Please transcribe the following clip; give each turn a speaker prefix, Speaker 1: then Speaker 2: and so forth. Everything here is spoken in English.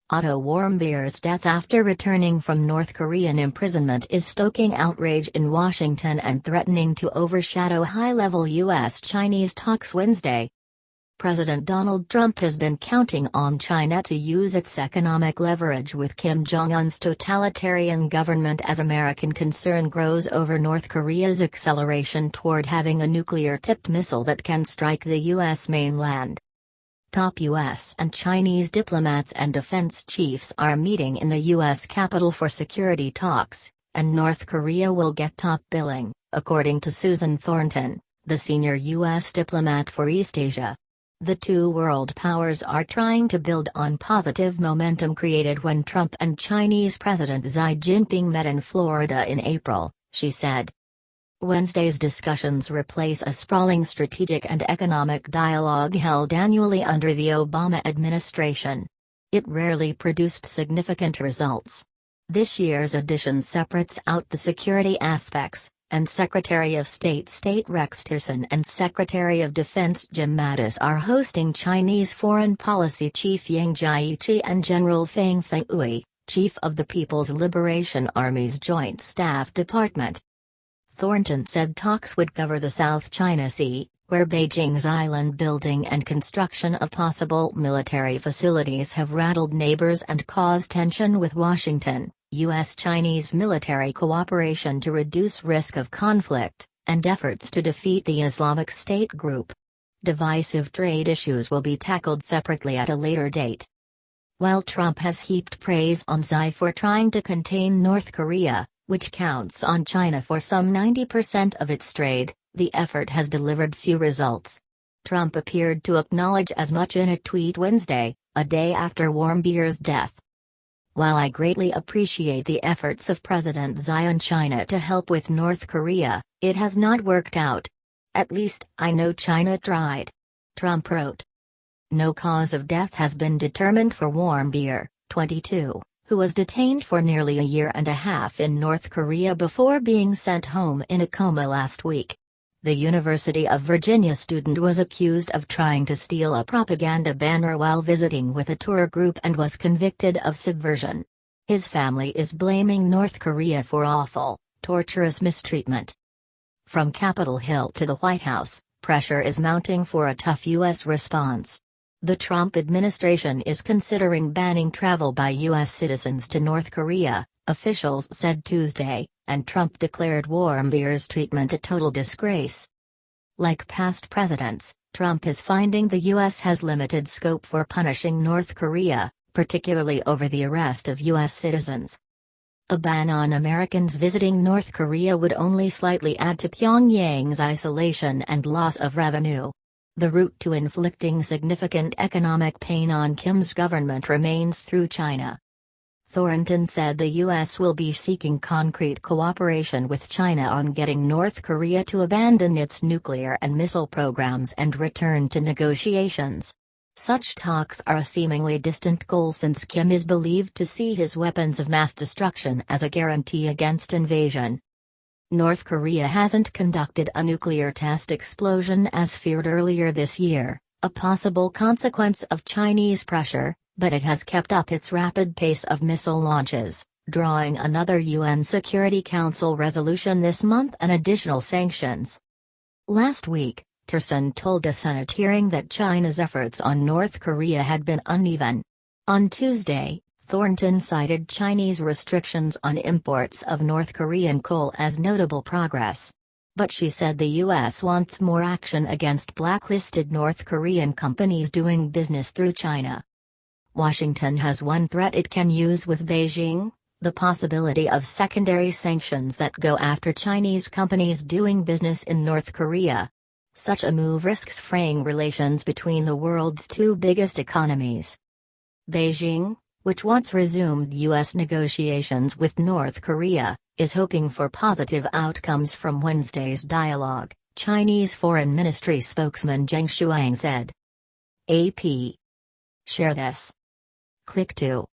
Speaker 1: Otto Warmbier's death after returning from North Korean imprisonment is stoking outrage in Washington and threatening to overshadow high-level U.S.-Chinese talks Wednesday. President Donald Trump has been counting on China to use its economic leverage with Kim Jong-un's totalitarian government as American concern grows over North Korea's acceleration toward having a nuclear-tipped missile that can strike the U.S. mainland. Top U.S. and Chinese diplomats and defense chiefs are meeting in the U.S. Capitol for security talks, and North Korea will get top billing, according to Susan Thornton, the senior U.S. diplomat for East Asia. The two world powers are trying to build on positive momentum created when Trump and Chinese President Xi Jinping met in Florida in April, she said. Wednesday's discussions replace a sprawling strategic and economic dialogue held annually under the Obama administration. It rarely produced significant results. This year's edition separates out the security aspects, and Secretary of State Rex Tillerson and Secretary of Defense Jim Mattis are hosting Chinese Foreign Policy Chief Yang Jiechi and General Feng Fenghui, Chief of the People's Liberation Army's Joint Staff Department. Thornton said talks would cover the South China Sea, where Beijing's island building and construction of possible military facilities have rattled neighbors and caused tension with Washington, U.S.-Chinese military cooperation to reduce risk of conflict, and efforts to defeat the Islamic State group. Divisive trade issues will be tackled separately at a later date. While Trump has heaped praise on Xi for trying to contain North Korea, which counts on China for some 90% of its trade, the effort has delivered few results. Trump appeared to acknowledge as much in a tweet Wednesday, a day after Warmbier's death. While I greatly appreciate the efforts of President Xi and China to help with North Korea, it has not worked out. At least, I know China tried. Trump wrote. No cause of death has been determined for Warmbier, 22. Who was detained for nearly a year and a half in North Korea before being sent home in a coma last week. The University of Virginia student was accused of trying to steal a propaganda banner while visiting with a tour group and was convicted of subversion. His family is blaming North Korea for awful, torturous mistreatment. From Capitol Hill to the White House, pressure is mounting for a tough U.S. response. The Trump administration is considering banning travel by U.S. citizens to North Korea, officials said Tuesday, and Trump declared Warmbier's treatment a total disgrace. Like past presidents, Trump is finding the U.S. has limited scope for punishing North Korea, particularly over the arrest of U.S. citizens. A ban on Americans visiting North Korea would only slightly add to Pyongyang's isolation and loss of revenue. The route to inflicting significant economic pain on Kim's government remains through China. Thornton said the U.S. will be seeking concrete cooperation with China on getting North Korea to abandon its nuclear and missile programs and return to negotiations. Such talks are a seemingly distant goal since Kim is believed to see his weapons of mass destruction as a guarantee against invasion. North Korea hasn't conducted a nuclear test explosion as feared earlier this year, a possible consequence of Chinese pressure, but it has kept up its rapid pace of missile launches, drawing another UN Security Council resolution this month and additional sanctions. Last week, Tillerson told a Senate hearing that China's efforts on North Korea had been uneven. On Tuesday, Thornton cited Chinese restrictions on imports of North Korean coal as notable progress. But she said the U.S. wants more action against blacklisted North Korean companies doing business through China. Washington has one threat it can use with Beijing: the possibility of secondary sanctions that go after Chinese companies doing business in North Korea. Such a move risks fraying relations between the world's two biggest economies. Beijing, which once resumed U.S. negotiations with North Korea, is hoping for positive outcomes from Wednesday's dialogue, Chinese Foreign Ministry spokesman Zheng Shuang said. AP. Share this. Click to